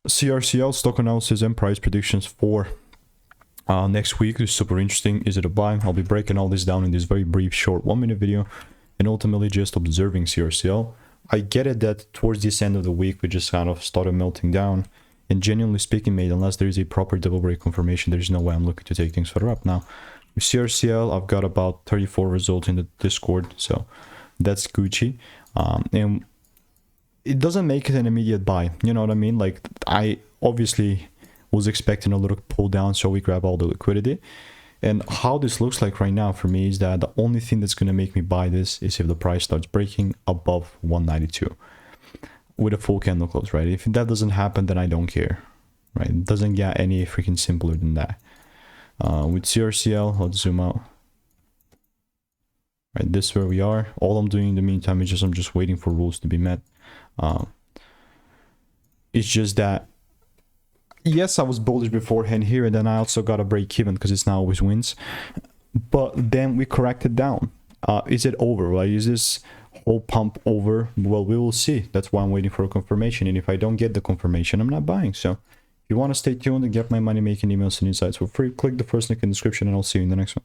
CRCL, stock analysis and price predictions for next week is super interesting. Is it a buy? I'll be breaking all this down in this very brief, short 1-minute video, and ultimately just observing CRCL. I get it that towards this end of the week, we just kind of started melting down. And genuinely speaking, mate, unless there is a proper double break confirmation, there's no way I'm looking to take things further up. Now, with CRCL, I've got about 34 results in the Discord, so that's Gucci. And it doesn't make it an immediate buy, you know what I mean? Like, I obviously was expecting a little pull down, so we grab all the liquidity. And how this looks like right now for me is that the only thing that's going to make me buy this is if the price starts breaking above 192 with a full candle close, right? If that doesn't happen, then I don't care, right? It doesn't get any freaking simpler than that. With CRCL, let's zoom out. Right, this is where we are. All I'm doing in the meantime is I'm just waiting for rules to be met. It's just that, yes, I was bullish beforehand here, and then I also got a break even because it's now always wins. But then we corrected down. Is it over? Right? Is this whole pump over? Well, we will see. That's why I'm waiting for a confirmation. And if I don't get the confirmation, I'm not buying. So if you want to stay tuned and get my money making emails and insights for free, click the first link in the description, and I'll see you in the next one.